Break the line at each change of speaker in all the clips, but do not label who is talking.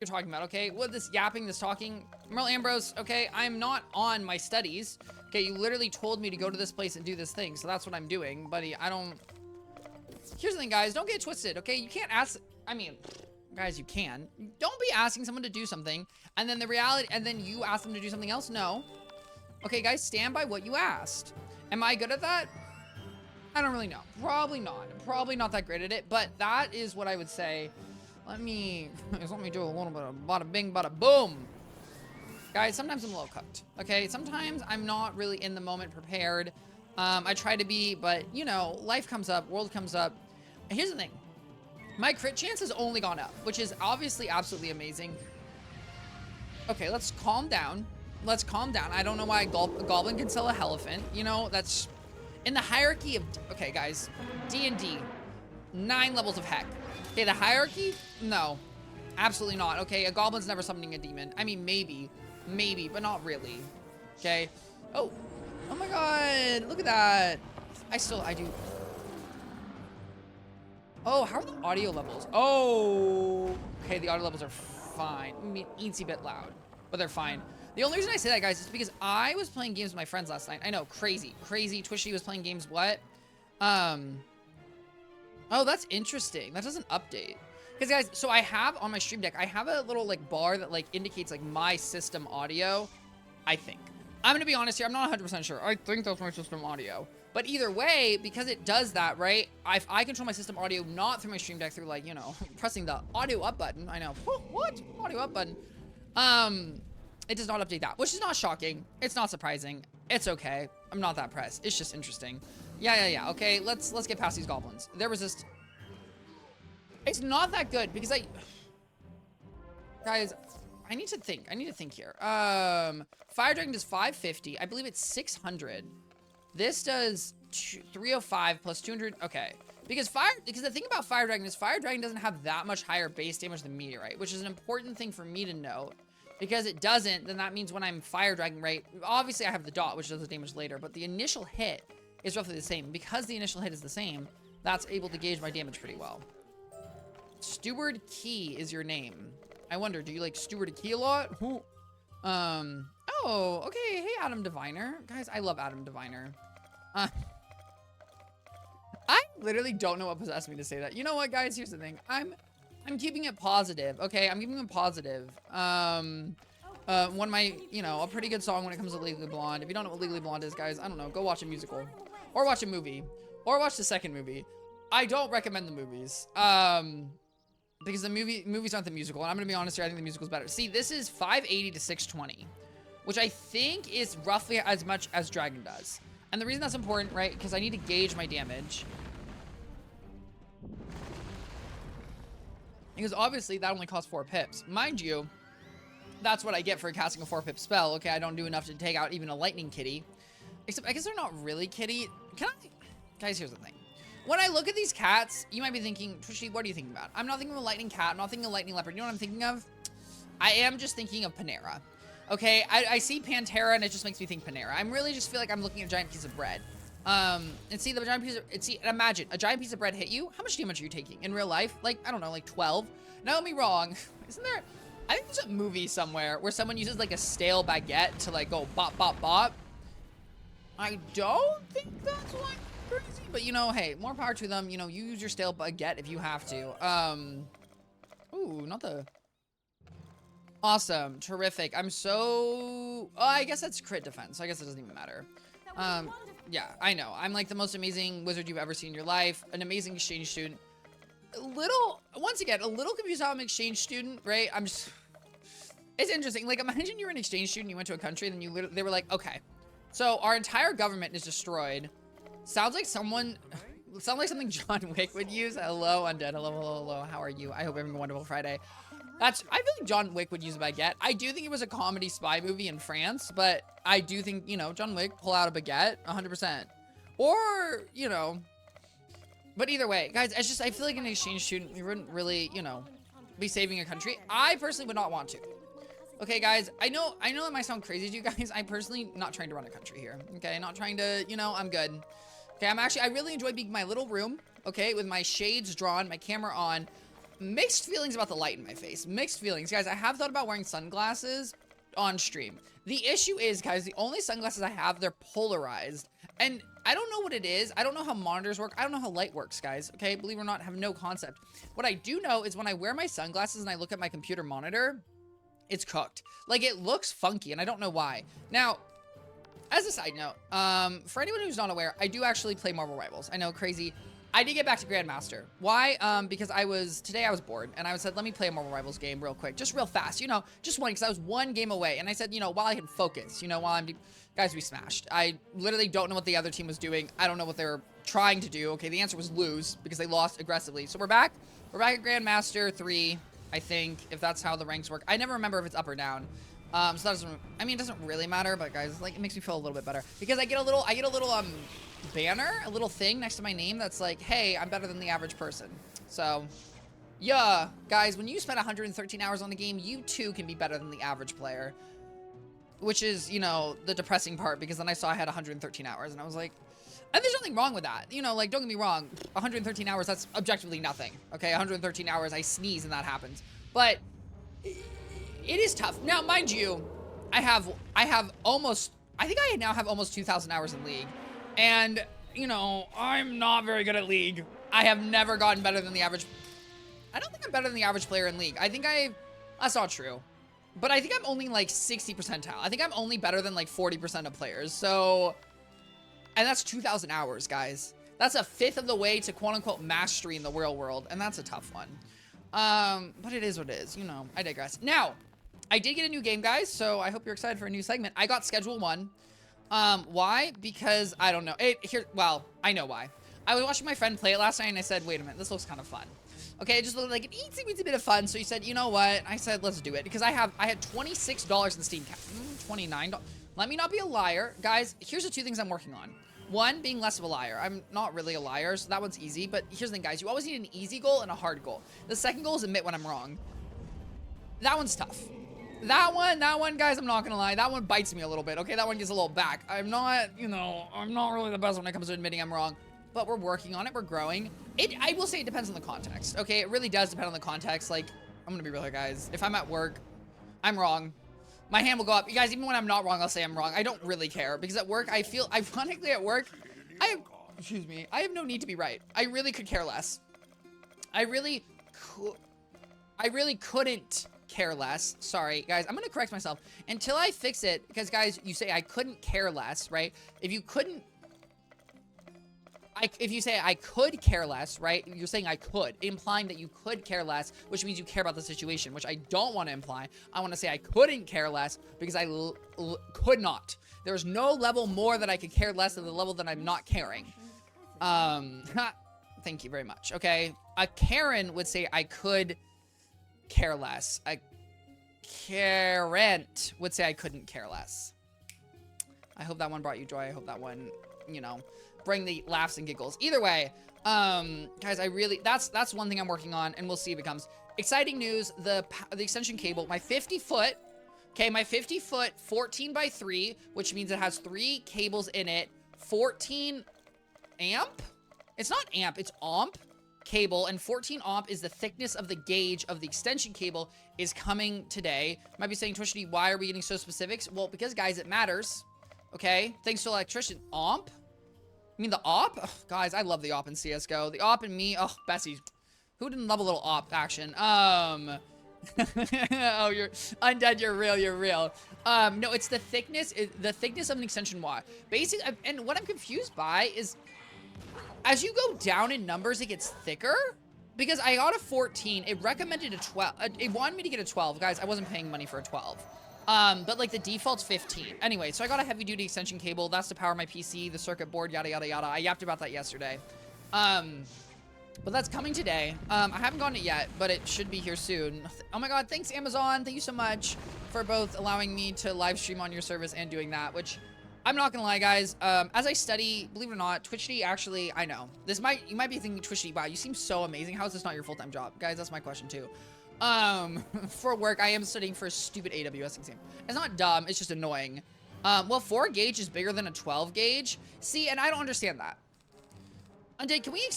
you're talking about, okay? What this yapping, this talking? Merle Ambrose, okay? I'm not on my studies. Okay, you literally told me to go to this place and do this thing, so that's what I'm doing, buddy. I don't... Here's the thing, guys. Don't get it twisted, okay? You can't ask... I mean, guys, you can. Don't be asking someone to do something, and then the reality... And then you ask them to do something else? No. Okay, guys, stand by what you asked. Am I good at that? I don't really know. Probably not. Probably not that great at it, but that is what I would say. Let me do a little bit of bada bing, bada boom. Guys, sometimes I'm a little cooked, okay? Sometimes I'm not really in the moment prepared. I try to be, but, you know, life comes up, world comes up. And here's the thing. My crit chance has only gone up, which is obviously absolutely amazing. Okay, let's calm down. Let's calm down. I don't know why a goblin can sell a elephant. You know, that's... In the hierarchy of... Okay, guys. D&D. 9 levels of heck. Okay, the hierarchy? No. Absolutely not. Okay, a goblin's never summoning a demon. I mean, maybe. Maybe, but not really. Okay. Oh. Oh my god. Look at that. I do. Oh, how are the audio levels? Oh. Okay, the audio levels are fine. I mean, eensy bit loud, but they're fine. The only reason I say that, guys, is because I was playing games with my friends last night. I know, crazy. Twichty was playing games, what? Oh, that's interesting. That doesn't update. Because, guys, so I have on my stream deck, I have a little, like, bar that, like, indicates, like, my system audio, I think. I'm going to be honest here. I'm not 100% sure. I think that's my system audio. But either way, because it does that, right, I control my system audio not through my stream deck, through, like, you know, pressing the audio up button. I know. What? Audio up button. It does not update that, which is not shocking. It's not surprising. It's okay. I'm not that pressed. It's just interesting. Yeah. Okay, let's get past these goblins. They resist. It's not that good because guys, I need to think here. Fire Dragon does 550. I believe it's 600. This does 305 plus 200. Okay. Because the thing about Fire Dragon is Fire Dragon doesn't have that much higher base damage than Meteorite, which is an important thing for me to know. Because it doesn't, then that means when I'm Fire Dragon, right? Obviously, I have the dot, which does the damage later, but the initial hit is roughly the same. Because the initial hit is the same, that's able to gauge my damage pretty well. Steward Key is your name. I wonder, do you like Steward Key a lot? Oh, okay. Hey, Adam Diviner. Guys, I love Adam Diviner. I literally don't know what possessed me to say that. You know what, guys? Here's the thing. I'm keeping it positive, okay? I'm keeping it positive. One of my, you know, a pretty good song when it comes to Legally Blonde. If you don't know what Legally Blonde is, guys, I don't know. Go watch a musical. Or watch a movie. Or watch the second movie. I don't recommend the movies. Because the movies aren't the musical. And I'm going to be honest here, I think the musical's better. See, this is 580 to 620. Which I think is roughly as much as Dragon does. And the reason that's important, right? Because I need to gauge my damage. Because obviously that only costs 4 pips. Mind you, that's what I get for casting a 4-pip spell. Okay, I don't do enough to take out even a lightning kitty. Except, I guess they're not really kitty. Guys, here's the thing. When I look at these cats, you might be thinking, Twichty, what are you thinking about? I'm not thinking of a lightning cat. I'm not thinking of a lightning leopard. You know what I'm thinking of? I am just thinking of Panera. Okay, I see Pantera and it just makes me think Panera. I'm really just feel like I'm looking at a giant piece of bread. And see the giant piece of, imagine a giant piece of bread hit you. How much damage are you taking in real life? Like, I don't know, like 12. Now, don't be wrong. Isn't there, I think there's a movie somewhere where someone uses like a stale baguette to like go bop, bop, bop. I don't think that's like crazy, but you know, hey, more power to them. You know, you use your stale baguette if you have to. Ooh, not the... Awesome. Terrific. I'm so... Oh, I guess that's crit defense. So I guess it doesn't even matter. Yeah, I know. I'm like the most amazing wizard you've ever seen in your life. An amazing exchange student. Once again, a little confused how I'm an exchange student, right? I'm just... It's interesting. Like, imagine you're an exchange student, you went to a country, and then they were like, okay, so our entire government is destroyed. Sounds like something John Wick would use. Hello, Undead. Hello. How are you? I hope you're having a wonderful Friday. I feel like John Wick would use a baguette. I do think it was a comedy spy movie in France, but I do think, you know, John Wick pull out a baguette 100%. Or, you know, but either way, guys, it's just, I feel like an exchange student, we wouldn't really, you know, be saving a country. I personally would not want to. Okay, guys, I know it might sound crazy to you guys. I'm personally not trying to run a country here. Okay, not trying to, you know, I'm good. Okay, I really enjoy being in my little room, okay, with my shades drawn, my camera on. mixed feelings about the light in my face. Mixed feelings. Guys, I have thought about wearing sunglasses on stream. The issue is, guys, the only sunglasses I have, they're polarized. And I don't know what it is. I don't know how monitors work. I don't know how light works, guys. Okay, believe it or not, I have no concept. What I do know is when I wear my sunglasses and I look at my computer monitor, it's cooked. Like, it looks funky, and I don't know why. Now, as a side note, for anyone who's not aware, I do actually play Marvel Rivals. I know, crazy. I did get back to Grandmaster. Why? Because today I was bored, and I said, let me play a Marvel Rivals game real quick, just real fast, you know, just one, because I was one game away, and I said, you know, while I can focus, you know, guys, we smashed. I literally don't know what the other team was doing. I don't know what they were trying to do. Okay, the answer was lose, because they lost aggressively. So we're back at Grandmaster 3, I think, if that's how the ranks work. I never remember if it's up or down. So that doesn't, I mean, it doesn't really matter, but guys, like, it makes me feel a little bit better, because I get a little, banner, a little thing next to my name that's like, hey, I'm better than the average person. So, yeah, guys, when you spend 113 hours on the game, you too can be better than the average player. Which is, you know, the depressing part, because then I saw I had 113 hours, and I was like, and there's nothing wrong with that. You know, like, don't get me wrong, 113 hours, that's objectively nothing. Okay, 113 hours, I sneeze and that happens. But it is tough. Now, mind you, I think I now have almost 2,000 hours in League. And, you know, I'm not very good at League. I have never gotten better than the average. I don't think I'm better than the average player in League. That's not true. But I think I'm only like 60 percentile. I think I'm only better than like 40% of players. So, and that's 2,000 hours, guys. That's a fifth of the way to quote unquote mastery in the real world. And that's a tough one. But it is what it is. You know, I digress. Now, I did get a new game, guys. So I hope you're excited for a new segment. I got Schedule 1. Why? Because I don't know. Well, I know why. I was watching my friend play it last night and I said, wait a minute, this looks kind of fun. Okay, it just looked like an easy bit of fun. So he said, you know what? I said, let's do it. Because I had $26 in Steam. $29. Let me not be a liar. Guys, here's the two things I'm working on. One, being less of a liar. I'm not really a liar, so that one's easy. But here's the thing, guys. You always need an easy goal and a hard goal. The second goal is admit when I'm wrong. That one's tough. That one, guys, I'm not gonna lie. That one bites me a little bit, okay? That one gets a little back. I'm not really the best when it comes to admitting I'm wrong. But we're working on it. We're growing. I will say it depends on the context, okay? It really does depend on the context. Like, I'm gonna be real here, guys. If I'm at work, I'm wrong. My hand will go up. You guys, even when I'm not wrong, I'll say I'm wrong. I don't really care. Because at work, I feel, ironically at work, I have no need to be right. I really could care less. I really couldn't care less. Sorry, guys, I'm gonna correct myself until I fix it, because guys, you say I couldn't care less, right? If you say I could care less, right? You're saying I could, implying that you could care less, which means you care about the situation, which I don't want to imply. I want to say I couldn't care less because I could not. There's no level more that I could care less than the level that I'm not caring. Thank you very much. Okay, a Karen would say I could care less. A Karen would say I couldn't care less. I hope that one brought you joy. I hope that one, you know, bring the laughs and giggles. Either way, guys, that's one thing I'm working on, and we'll see if it comes. Exciting news, the extension cable, my 50-foot, okay, my 50-foot 14 by 3, which means it has 3 cables in it, 14 amp? It's not amp, it's omp cable, and 14 omp is the thickness of the gauge of the extension cable, is coming today. Might be saying, Twichty, why are we getting so specifics? Well, because, guys, it matters, okay? Thanks to electrician. Omp? I mean, the op? Ugh, guys, I love the op in CSGO. The op and me, oh, Bessie. Who didn't love a little op action? Oh, you're undead, you're real. No, it's the thickness of an extension wire. Basically, and what I'm confused by is, as you go down in numbers, it gets thicker. Because I got a 14, it recommended a 12. It wanted me to get a 12. Guys, I wasn't paying money for a 12. But like the default's 15. Anyway, so I got a heavy duty extension cable. That's to power my PC, the circuit board, yada, yada, yada. I yapped about that yesterday. But that's coming today. I haven't gotten it yet, but it should be here soon. Oh my God, thanks Amazon. Thank you so much for both allowing me to live stream on your service and doing that, which I'm not gonna lie, guys. As I study, believe it or not, Twichty actually, I know. You might be thinking, Twichty, wow, you seem so amazing. How is this not your full-time job? Guys, that's my question too. For work, I am studying for a stupid AWS exam. It's not dumb, it's just annoying. Well, 4 gauge is bigger than a 12 gauge. See, and I don't understand that. Undead, can we,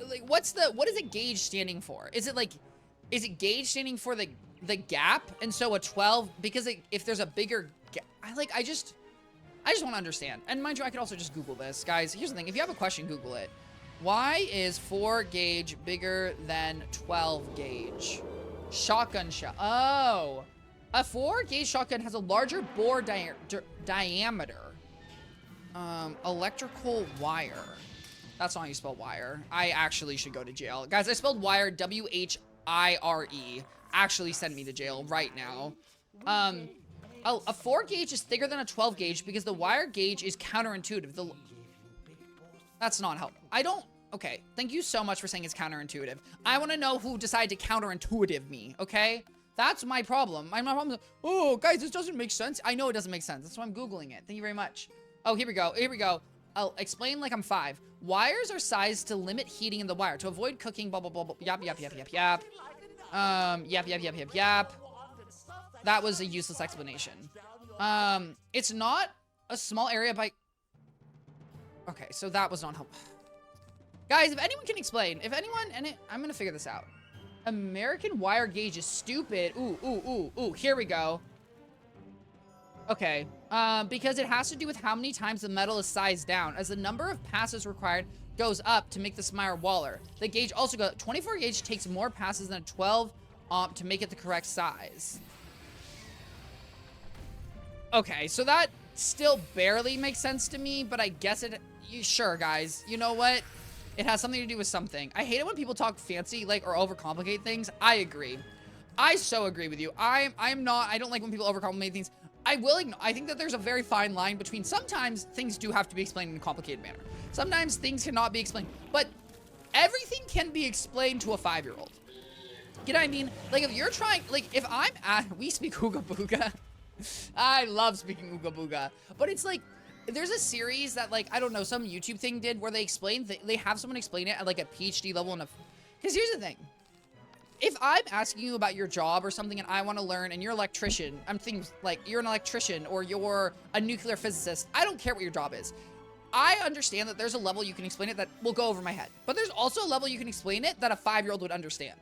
like, what is a gauge standing for? Is it gauge standing for the gap? And so a 12, because if there's a bigger gap, I just want to understand. And mind you, I could also just Google this. Guys, here's the thing. If you have a question, Google it. Why is 4 gauge bigger than 12 gauge? Shotgun shell. Oh. A 4 gauge shotgun has a larger bore diameter. Electrical wire. That's not how you spell wire. I actually should go to jail. Guys, I spelled wire W-H-I-R-E. Actually send me to jail right now. A 4 gauge is thicker than a 12 gauge because the wire gauge is counterintuitive. That's not helpful. Okay, thank you so much for saying it's counterintuitive. I want to know who decided to counterintuitive me, okay? That's my problem. My problem is, oh, guys, this doesn't make sense. I know it doesn't make sense. That's why I'm Googling it. Thank you very much. Oh, here we go. Here we go. I'll explain like I'm 5. Wires are sized to limit heating in the wire. To avoid cooking, blah, blah, blah, blah. Yap, yap, yap, yap, yap. Yap, yap, yap, yap, yap. That was a useless explanation. It's not a small area by... Okay, so that was not helpful. Guys, if anyone can explain, I'm gonna figure this out. American wire gauge is stupid. Ooh, here we go. Okay, because it has to do with how many times the metal is sized down. As the number of passes required goes up to make the smire waller. The gauge also goes, 24 gauge takes more passes than a 12 to make it the correct size. Okay, so that still barely makes sense to me, but I guess sure, guys. You know what? It has something to do with something. I hate it when people talk fancy, like, or overcomplicate things. I agree. I so agree with you. I don't like when people overcomplicate things. I think that there's a very fine line between sometimes things do have to be explained in a complicated manner. Sometimes things cannot be explained, but everything can be explained to a 5-year-old. You know what I mean? Like, if you're trying, like, if I'm at, we speak Ooga Booga. I love speaking Ooga Booga, but it's like, there's a series that, like, I don't know, some YouTube thing did where they they have someone explain it at, like, a PhD level. Because here's the thing. If I'm asking you about your job or something and I want to learn and you're an electrician, I'm thinking, like, you're an electrician or you're a nuclear physicist, I don't care what your job is. I understand that there's a level you can explain it that will go over my head. But there's also a level you can explain it that a 5-year-old would understand.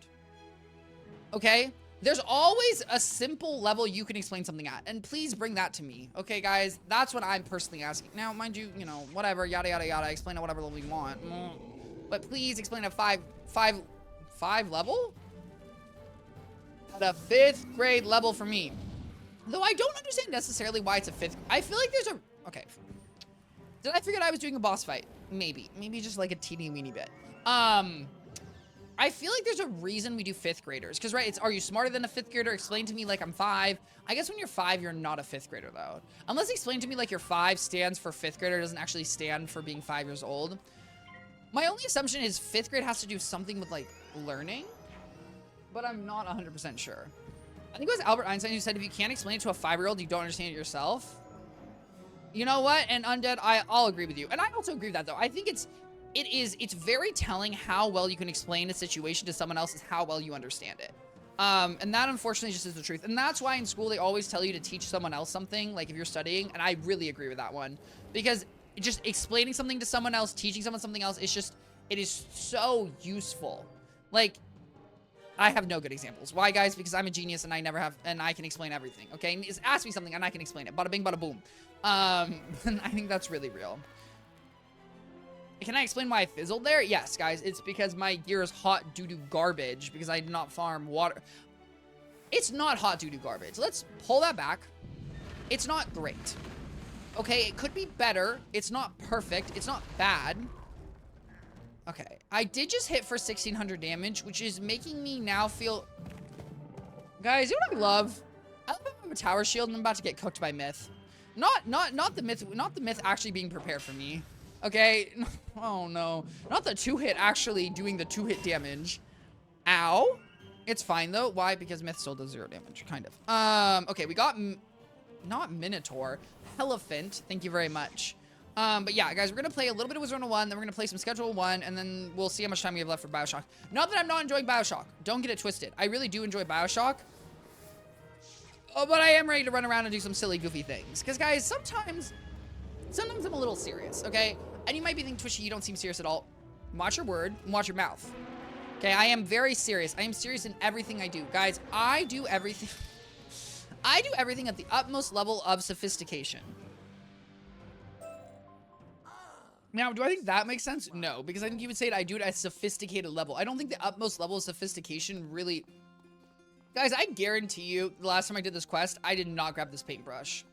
Okay? There's always a simple level you can explain something at, and please bring that to me. Okay, guys? That's what I'm personally asking. Now, mind you, you know, whatever, yada, yada, yada, explain at whatever level you want. But please explain at 5 level? At a 5th grade level for me. Though I don't understand necessarily why it's a 5th. I feel like there's a... Okay. Did I forget I was doing a boss fight? Maybe. Maybe just like a teeny weeny bit. I feel like there's a reason we do 5th graders. Because, right, are you smarter than a 5th grader? Explain to me like I'm 5. I guess when you're 5, you're not a 5th grader, though. Unless explain to me like your 5 stands for 5th grader, doesn't actually stand for being 5 years old. My only assumption is 5th grade has to do something with, like, learning. But I'm not 100% sure. I think it was Albert Einstein who said if you can't explain it to a 5-year-old, you don't understand it yourself. You know what? And Undead, I'll agree with you. And I also agree with that, though. I think it's very telling how well you can explain a situation to someone else is how well you understand it. And that, unfortunately, just is the truth. And that's why in school they always tell you to teach someone else something, like if you're studying. And I really agree with that one. Because just explaining something to someone else, teaching someone something else, it is so useful. Like, I have no good examples. Why, guys? Because I'm a genius and I can explain everything, okay? Just ask me something and I can explain it. Bada bing, bada boom. And I think that's really real. Can I explain why I fizzled there? Yes, guys. It's because my gear is hot doo-doo garbage because I did not farm water. It's not hot doo-doo garbage. Let's pull that back. It's not great. Okay, it could be better. It's not perfect. It's not bad. Okay, I did just hit for 1,600 damage, which is making me now feel... Guys, you know what I love? I love having a tower shield and I'm about to get cooked by myth. Not the myth actually being prepared for me. Okay, oh no. Not the 2-hit actually doing the 2-hit damage. Ow. It's fine though. Why? Because myth still does 0 damage, kind of. Okay, we got, not Minotaur, Elephant. Thank you very much. But yeah, guys, we're going to play a little bit of Wizard 1, then we're going to play some Schedule 1, and then we'll see how much time we have left for Bioshock. Not that I'm not enjoying Bioshock. Don't get it twisted. I really do enjoy Bioshock. Oh, but I am ready to run around and do some silly, goofy things. Because, guys, sometimes I'm a little serious, okay? And you might be thinking, Twichty, you don't seem serious at all. Watch your word, and watch your mouth. Okay, I am very serious. I am serious in everything I do. Guys, I do everything. I do everything at the utmost level of sophistication. Now, do I think that makes sense? No, because I think you would say I do it at a sophisticated level. I don't think the utmost level of sophistication really... Guys, I guarantee you, the last time I did this quest, I did not grab this paintbrush.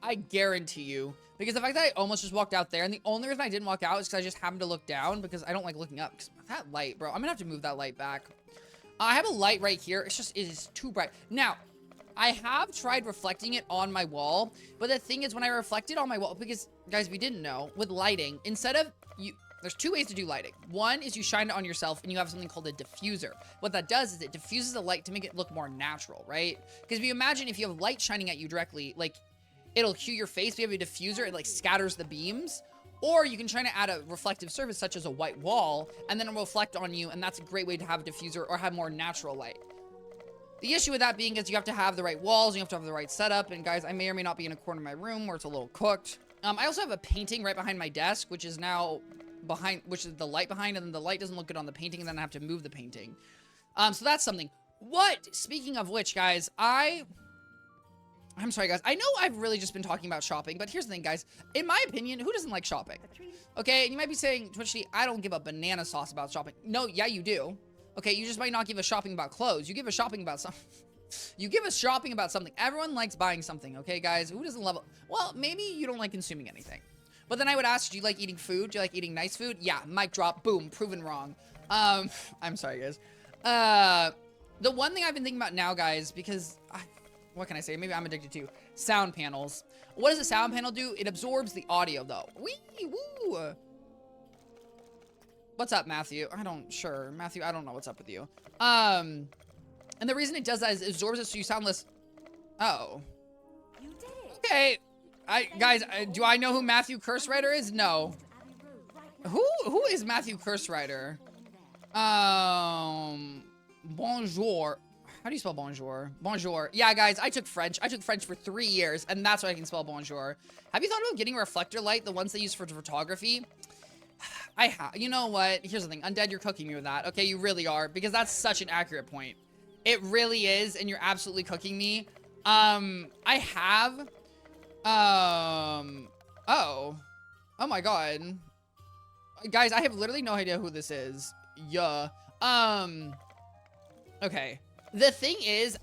I guarantee you. Because the fact that I almost just walked out there, and the only reason I didn't walk out is because I just happened to look down, because I don't like looking up. Because that light, bro, I'm gonna have to move that light back. I have a light right here. It's just, it is too bright. Now, I have tried reflecting it on my wall, but the thing is when I reflect it on my wall, because guys, we didn't know, with lighting, instead of there's two ways to do lighting. One is you shine it on yourself and you have something called a diffuser. What that does is it diffuses the light to make it look more natural, right? Because if you imagine if you have light shining at you directly, like it'll hue your face. If you have a diffuser, it like scatters the beams. Or you can try to add a reflective surface such as a white wall and then it'll reflect on you, and that's a great way to have a diffuser or have more natural light. The issue with that being is you have to have the right walls, you have to have the right setup, and guys, I may or may not be in a corner of my room where it's a little cooked. I also have a painting right behind my desk, which is now behind, which is the light behind, and then the light doesn't look good on the painting, and then I have to move the painting. So that's something. Speaking of which, guys, I'm sorry, guys. I know I've really just been talking about shopping, but here's the thing, guys. In my opinion, who doesn't like shopping? Okay, and you might be saying, Twichty, I don't give a banana sauce about shopping. No, yeah, you do. Okay, you just might not give a shopping about clothes. You give a shopping about something. You give a shopping about something. Everyone likes buying something, okay, guys? Who doesn't love it? Well, maybe you don't like consuming anything. But then I would ask, do you like eating food? Do you like eating nice food? Yeah, mic drop, boom, proven wrong. I'm sorry, guys. The one thing I've been thinking about now, guys, because, what can I say? Maybe I'm addicted to sound panels. What does a sound panel do? It absorbs the audio, though. Wee, woo. What's up, Matthew? Matthew, I don't know what's up with you. And the reason it does that is it absorbs it so you sound less... Oh. You did it. Okay. Guys, do I know who Matthew Cursewriter is? No. Who is Matthew Cursewriter? Bonjour. How do you spell bonjour? Bonjour. Yeah, guys, I took French. I took French for 3 years, and that's why I can spell bonjour. Have you thought about getting a reflector light, the ones they use for photography? You know what? Here's the thing. Undead, you're cooking me with that. Okay, you really are, because that's such an accurate point. It really is, and you're absolutely cooking me. Oh my god. Guys, I have literally no idea who this is. Yeah. Okay. The thing is,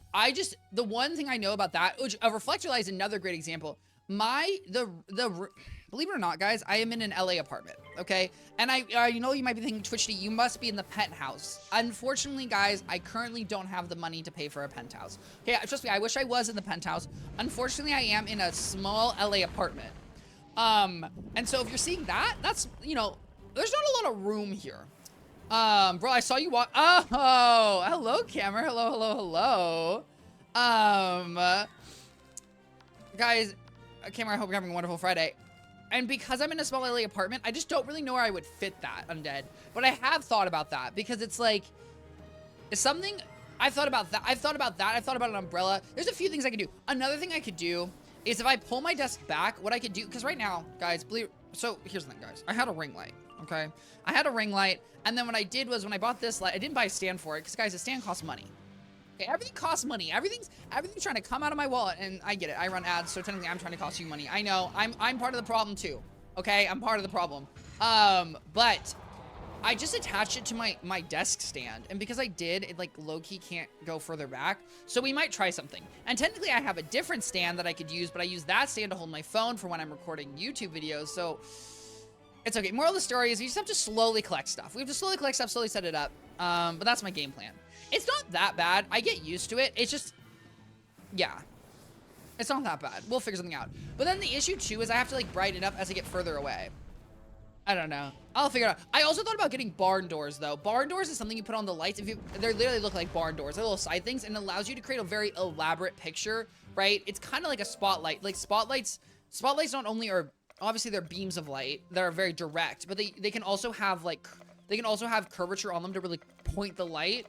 the one thing I know about that, which a reflector light is another great example. Believe it or not, guys, I am in an LA apartment, okay? And you know, you might be thinking, Twichty, you must be in the penthouse. Unfortunately, guys, I currently don't have the money to pay for a penthouse. Okay, trust me, I wish I was in the penthouse. Unfortunately, I am in a small LA apartment. And so if you're seeing that, that's, you know, there's not a lot of room here. Bro, I saw you walk. Oh, hello, camera. Hello. Guys, camera, I hope you're having a wonderful Friday. And because I'm in a small LA apartment, I just don't really know where I would fit that, Undead. But I have thought about that because it's like, it's something, I've thought about that. I've thought about an umbrella. There's a few things I could do. Another thing I could do is if I pull my desk back, what I could do, because right now, guys, so here's the thing, guys. I had a ring light, okay? I had a ring light, and then what I did was when I bought this light, I didn't buy a stand for it because, guys, a stand costs money. Okay, everything costs money. Everything's trying to come out of my wallet, and I get it. I run ads, so technically I'm trying to cost you money. I know. I'm part of the problem too. Okay, I'm part of the problem. But I just attached it to my desk stand, and because I did, it like low-key can't go further back. So we might try something. And technically I have a different stand that I could use, but I use that stand to hold my phone for when I'm recording YouTube videos. So it's okay. Moral of the story is you just have to slowly collect stuff. We have to slowly collect stuff, slowly set it up. But that's my game plan. It's not that bad. I get used to it. It's just, yeah. It's not that bad. We'll figure something out. But then the issue, too, is I have to, like, brighten it up as I get further away. I don't know. I'll figure it out. I also thought about getting barn doors, though. Barn doors is something you put on the lights. They literally look like barn doors. They're little side things, and it allows you to create a very elaborate picture, right? It's kind of like a spotlight. Like, spotlights not only are, obviously, they're beams of light that are very direct, but they can also have, like, they can also have curvature on them to really point the light.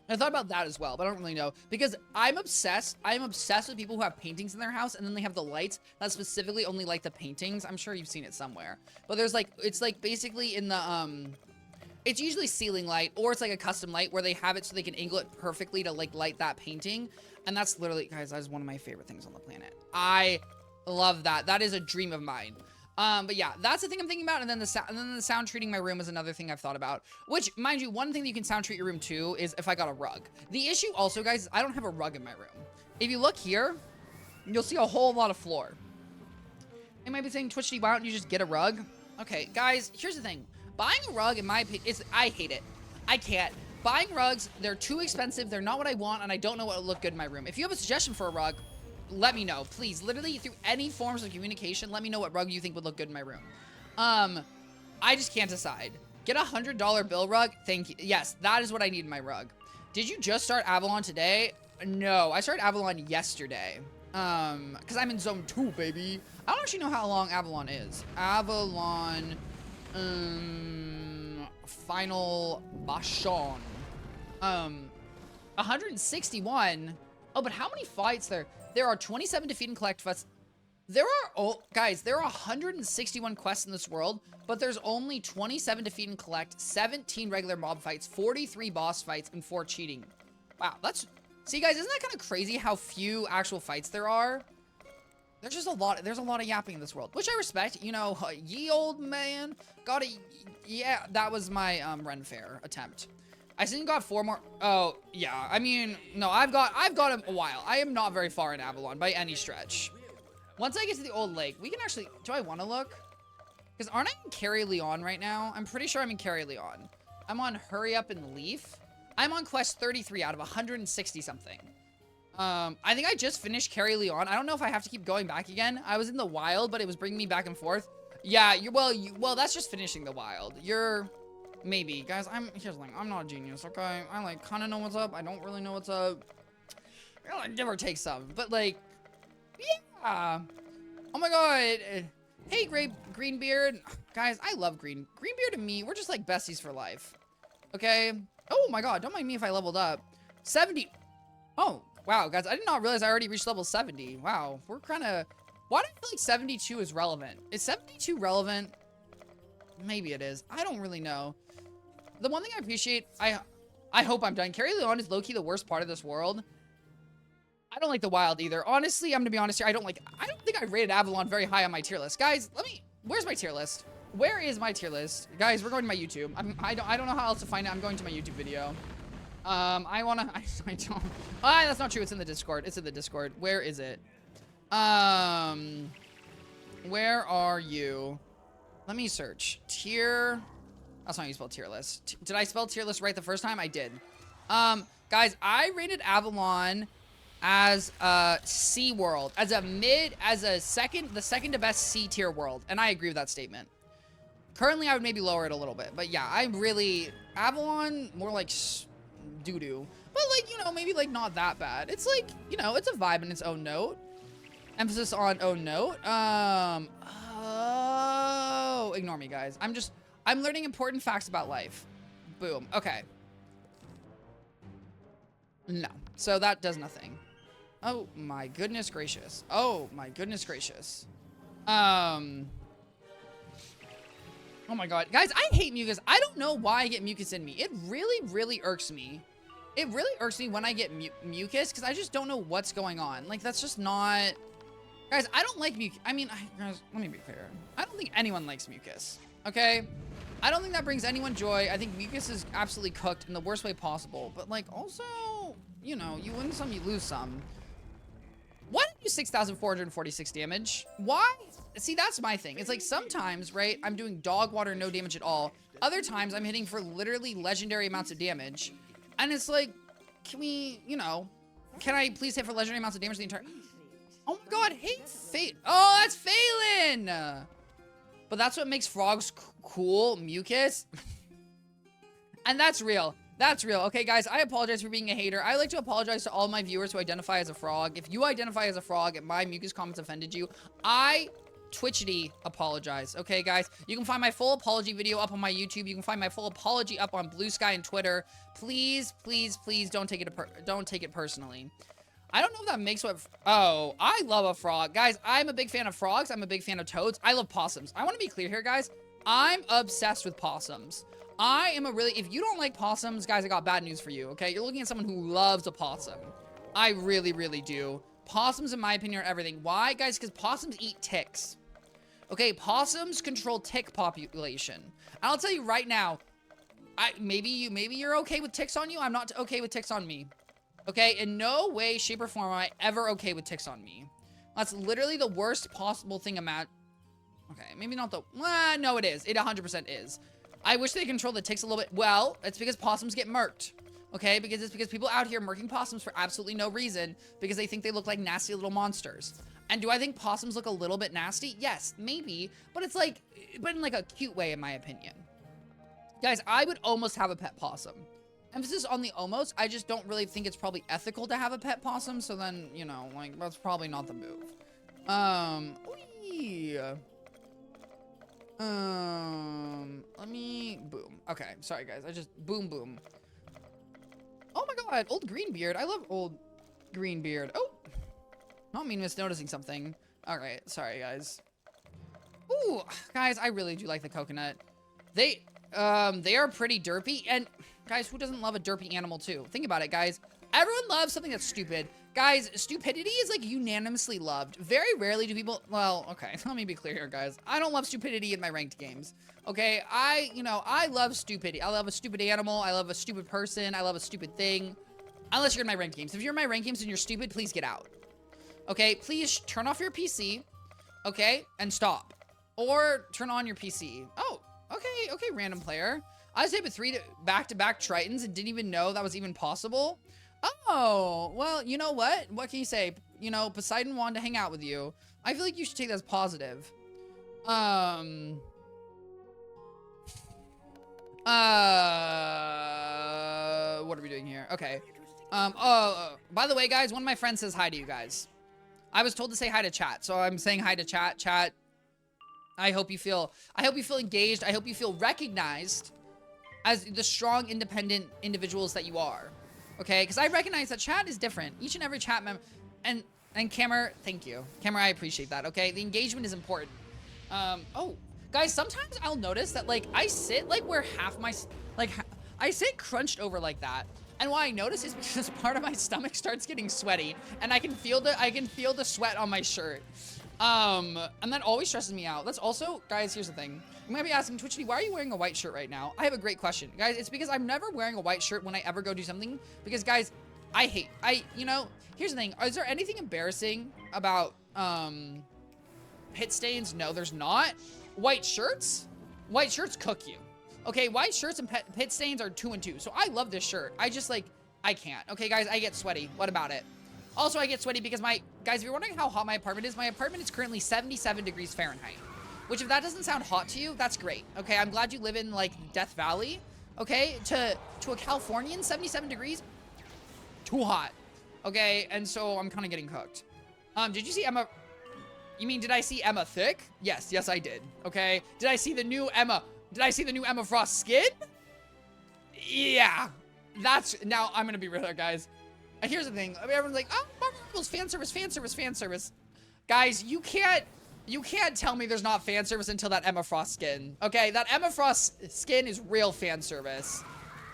I thought about that as well, but I don't really know because I'm obsessed with people who have paintings in their house and then they have the lights that specifically only light the paintings. I'm sure you've seen it somewhere, but there's like, it's like basically in the, It's usually ceiling light, or it's like a custom light where they have it so they can angle it perfectly to like light that painting. And that's literally, guys, that is one of my favorite things on the planet. I love that. That is a dream of mine. But yeah, that's the thing I'm thinking about. And then the sound treating my room is another thing I've thought about. Which, mind you, one thing that you can sound treat your room too is if I got a rug. The issue also, guys, is I don't have a rug in my room. If you look here, you'll see a whole lot of floor. You might be saying, Twichty, why don't you just get a rug? Okay, guys, here's the thing. Buying a rug, in my opinion, I hate it. I can't. Buying rugs, they're too expensive. They're not what I want, and I don't know what would look good in my room. If you have a suggestion for a rug, let me know. Please, literally, through any forms of communication, let me know what rug you think would look good in my room. I just can't decide. Get a $100 bill rug. Thank you. Yes, that is what I need in my rug. Did you just start Avalon today? No, I started Avalon yesterday. Because I'm in Zone 2, baby. I don't actually know how long Avalon is. Avalon, Final Bastion. 161. Oh, but how many fights there? There are 27 defeat and collect quests. There are, oh, guys, there are 161 quests in this world, but there's only 27 defeat and collect, 17 regular mob fights, 43 boss fights, and 4 cheating. Wow, that's, see, guys, isn't that kind of crazy how few actual fights there are? There's just a lot, there's a lot of yapping in this world, which I respect. You know, ye old man, got a, yeah, that was my, Ren Fair attempt. I still got 4 more. Oh, yeah. I mean, no, I've got a while. I am not very far in Avalon by any stretch. Once I get to the old lake, we can actually, do I want to look? Because aren't I in Carrie Leon right now? I'm pretty sure I'm in Carrie Leon. I'm on Hurry Up and Leaf. I'm on quest 33 out of 160 something. I think I just finished Carrie Leon. I don't know if I have to keep going back again. I was in the wild, but it was bringing me back and forth. Yeah, well, that's just finishing the wild. Maybe, guys, here's the thing, I'm not a genius, okay? I, like, kind of know what's up, I don't really know what's up. I never take some, but, like, yeah. Oh my god. Hey, Greenbeard. Guys, I love Greenbeard and me, we're just, like, besties for life. Okay? Oh my god, don't mind me if I leveled up. 70. Oh, wow, guys, I did not realize I already reached level 70. Wow, we're kind of, why do I feel like 72 is relevant? Is 72 relevant? Maybe it is. I don't really know. The one thing I appreciate, I hope I'm done. Carrie Leon is low-key the worst part of this world. I don't like the wild either. Honestly, I'm gonna be honest here. I don't think I rated Avalon very high on my tier list. Guys, where's my tier list? Where is my tier list? Guys, we're going to my YouTube. I don't know how else to find it. I'm going to my YouTube video. I don't. That's not true. It's in the Discord. It's in the Discord. Where is it? Where are you? Let me search. Tier. That's not how you spell tier list. Did I spell tier list right the first time? I did. Guys, I rated Avalon as a C world, the second to best C tier world, and I agree with that statement. Currently, I would maybe lower it a little bit, but yeah, Avalon more like doo-doo, but like, you know, maybe like not that bad. It's like, you know, it's a vibe in its own note. Emphasis on own note. Oh, ignore me, guys. I'm learning important facts about life. Boom. Okay. No. So that does nothing. Oh my goodness gracious. Oh my goodness gracious. Oh my god. Guys, I hate mucus. I don't know why I get mucus in me. It really, really irks me. It really irks me when I get mucus because I just don't know what's going on. Like, that's just not... Guys, I don't like mucus. I mean, guys, let me be clear. I don't think anyone likes mucus, okay? I don't think that brings anyone joy. I think mucus is absolutely cooked in the worst way possible. But, like, also, you know, you win some, you lose some. Why did you do 6,446 damage? Why? See, that's my thing. It's like sometimes, right, I'm doing dog water, no damage at all. Other times, I'm hitting for literally legendary amounts of damage. And it's like, can we, you know, can I please hit for legendary amounts of damage the entire... Oh my god, hey, oh, that's Phelan! But that's what makes frogs cool, mucus. And that's real. That's real. Okay, guys, I apologize for being a hater. I like to apologize to all my viewers who identify as a frog. If you identify as a frog and my mucus comments offended you, Twichty apologize. Okay, guys? You can find my full apology video up on my YouTube. You can find my full apology up on Blue Sky and Twitter. Please, please, please don't take it personally. I don't know if that makes what... Oh, I love a frog. Guys, I'm a big fan of frogs. I'm a big fan of toads. I love possums. I want to be clear here, guys. I'm obsessed with possums. I am a really, if you don't like possums, guys, I got bad news for you, okay? You're looking at someone who loves a possum. I really, really do. Possums, in my opinion, are everything. Why, guys? Because possums eat ticks. Okay, possums control tick population. I'll tell you right now, maybe you're okay with ticks on you. I'm not okay with ticks on me. Okay, in no way, shape, or form am I ever okay with ticks on me. That's literally the worst possible thing okay, maybe not the, no, it is. It 100% is. I wish they controlled the ticks a little bit. Well, it's because possums get murked. Okay, because it's because people out here murking possums for absolutely no reason because they think they look like nasty little monsters. And do I think possums look a little bit nasty? Yes, maybe, but it's like, but in like a cute way, in my opinion. Guys, I would almost have a pet possum. Emphasis on the almost. I just don't really think it's probably ethical to have a pet possum. So then, you know, like that's probably not the move. Let me boom. Okay, sorry guys. I just boom. Oh my god, old Greenbeard. I love old Greenbeard. Oh, not me misnoticing something. All right, sorry guys. Ooh, guys, I really do like the coconut. They are pretty derpy, and guys, who doesn't love a derpy animal too? Think about it, guys. Everyone loves something that's stupid. Guys, stupidity is like unanimously loved. Very rarely do people, well, okay, let me be clear here, guys. I don't love stupidity in my ranked games. Okay, I love stupidity. I love a stupid animal. I love a stupid person. I love a stupid thing. Unless you're in my ranked games. If you're in my ranked games and you're stupid, please get out. Okay, please turn off your PC. Okay, and stop. Or turn on your PC. Oh, okay, random player. I was hit with 3 back-to-back Tritons and didn't even know that was even possible. Oh, well, you know what? What can you say? You know, Poseidon wanted to hang out with you. I feel like you should take that as positive. What are we doing here? Okay. By the way, guys, one of my friends says hi to you guys. I was told to say hi to chat, so I'm saying hi to chat. Chat, I hope you feel engaged. I hope you feel recognized as the strong, independent individuals that you are. Okay, because I recognize that chat is different. Each and every chat member, and Cameron, thank you. Cameron, I appreciate that, okay? The engagement is important. Oh, guys, sometimes I'll notice that, like, I sit, like, where half my, like, I sit crunched over like that. And why I notice is because part of my stomach starts getting sweaty, and I can feel the sweat on my shirt. And that always stresses me out. That's also, guys, here's the thing. You might be asking, Twichty, why are you wearing a white shirt right now? I have a great question. Guys, it's because I'm never wearing a white shirt when I ever go do something. Because, guys, you know, here's the thing. Is there anything embarrassing about, pit stains? No, there's not. White shirts cook you. Okay, white shirts and pit stains are 2 and 2. So I love this shirt. I just, like, I can't. Okay, guys, I get sweaty. What about it? Also, I get sweaty because guys, if you're wondering how hot my apartment is currently 77 degrees Fahrenheit. Which, if that doesn't sound hot to you, that's great. Okay, I'm glad you live in, like, Death Valley. Okay, to a Californian, 77 degrees, too hot. Okay, and so I'm kind of getting cooked. Did you see Emma? You mean, did I see Emma Thick? Yes, I did. Okay, did I see the new Emma Frost skin? Yeah, now I'm gonna be real here, guys. Here's the thing. Everyone's like, oh, Marvel's fan service. Guys, you can't tell me there's not fan service until that Emma Frost skin. Okay, that Emma Frost skin is real fan service.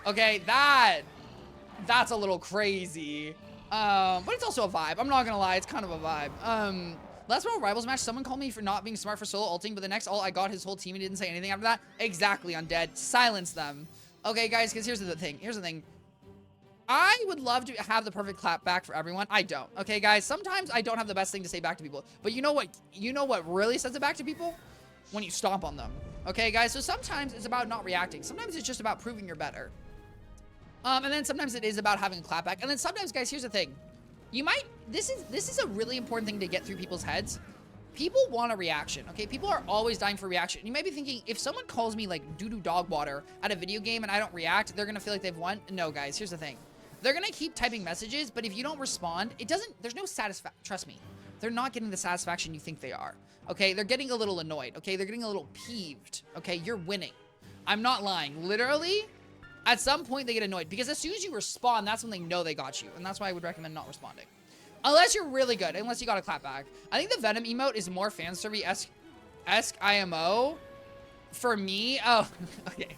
Okay, that's a little crazy. But it's also a vibe. I'm not gonna lie, it's kind of a vibe. Last World Rivals match, someone called me for not being smart for solo ulting, but the next ult I got his whole team and didn't say anything after that. Exactly, Undead. Silence them. Okay, guys, because here's the thing. I would love to have the perfect clap back for everyone. I don't. Okay, guys, sometimes I don't have the best thing to say back to people. But you know what really says it back to people? When you stomp on them. Okay, guys, so sometimes it's about not reacting. Sometimes it's just about proving you're better. And then sometimes it is about having a clap back. And then sometimes, guys, here's the thing. This is a really important thing to get through people's heads. People want a reaction, okay? People are always dying for reaction. You might be thinking, if someone calls me like doo-doo dog water at a video game and I don't react, they're gonna feel like they've won. No, guys, here's the thing. They're gonna keep typing messages, but if you don't respond, there's no satisfaction. Trust me, they're not getting the satisfaction you think they are, okay? They're getting a little annoyed, okay? They're getting a little peeved, okay? You're winning. I'm not lying. Literally, at some point they get annoyed because as soon as you respond, that's when they know they got you. And that's why I would recommend not responding. Unless you're really good, unless you got a clap back. I think the Venom emote is more fanservice-esque IMO for me. Oh, okay.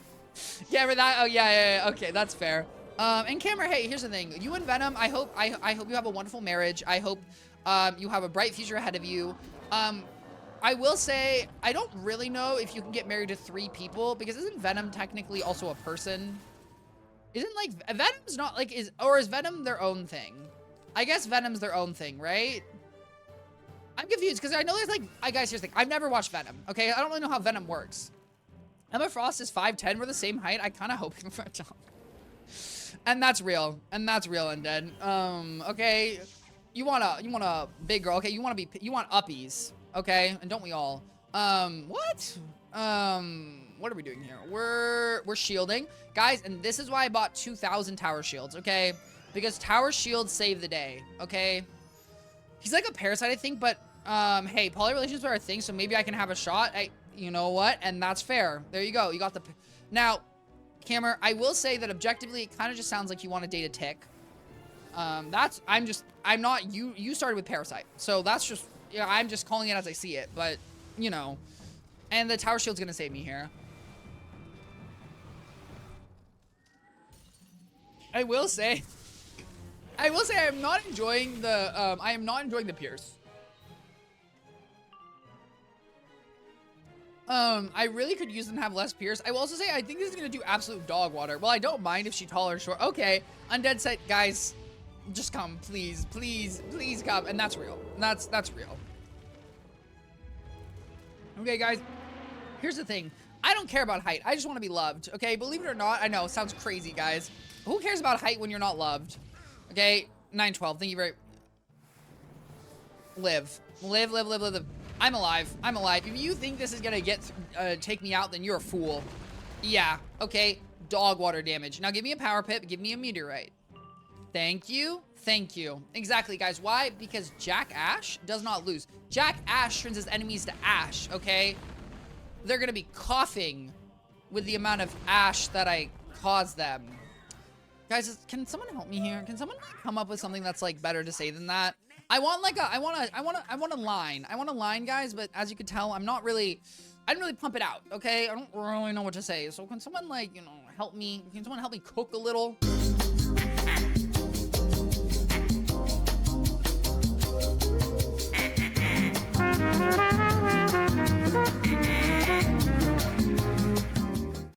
Camera, that, oh yeah, okay, that's fair. And Camera, hey, here's the thing. You and Venom, I hope you have a wonderful marriage. I hope you have a bright future ahead of you. I will say, I don't really know if you can get married to 3 people, because isn't Venom technically also a person? Isn't, like, Venom's not, like, is Venom their own thing? I guess Venom's their own thing, right? I'm confused, because I know there's, like, guys, here's the thing. I've never watched Venom, okay? I don't really know how Venom works. Emma Frost is 5'10", we're the same height. I kind of hope for a job. And that's real. And that's real, Undead. Okay. You want a big girl, okay? You want uppies, okay? And don't we all? What? What are we doing here? We're shielding. Guys, and this is why I bought 2,000 tower shields, okay? Because tower shields save the day, okay? He's like a parasite, I think, but, hey, poly relationships are a thing, so maybe I can have a shot. You know what? And that's fair. There you go. You got the... Now, Cameron, I will say that objectively, it kind of just sounds like you want to date a tick. I'm not... You started with parasite. So that's just... Yeah, I'm just calling it as I see it. But, you know. And the tower shield's going to save me here. I will say I'm not enjoying the... I am not enjoying the Pierce. I really could use them to have less Pierce. I will also say, I think this is going to do absolute dog water. Well, I don't mind if she tall or short. Okay, Undead said, guys, just come, please, please, please come. And that's real. That's real. Okay, guys, here's the thing. I don't care about height. I just want to be loved, okay? Believe it or not, I know, it sounds crazy, guys. Who cares about height when you're not loved? Okay, 912, thank you very... Live. I'm alive. I'm alive. If you think this is gonna take me out, then you're a fool. Yeah. Okay. Dog water damage. Now give me a power pip. Give me a meteorite. Thank you. Thank you. Exactly, guys. Why? Because Jack Ash does not lose. Jack Ash turns his enemies to ash. Okay. They're gonna be coughing with the amount of ash that I cause them. Guys, can someone help me here? Can someone come up with something that's like better to say than that? I want a line. I want a line, guys, but as you can tell, I didn't really pump it out, okay? I don't really know what to say. So can someone, like, you know, help me? Can someone help me cook a little?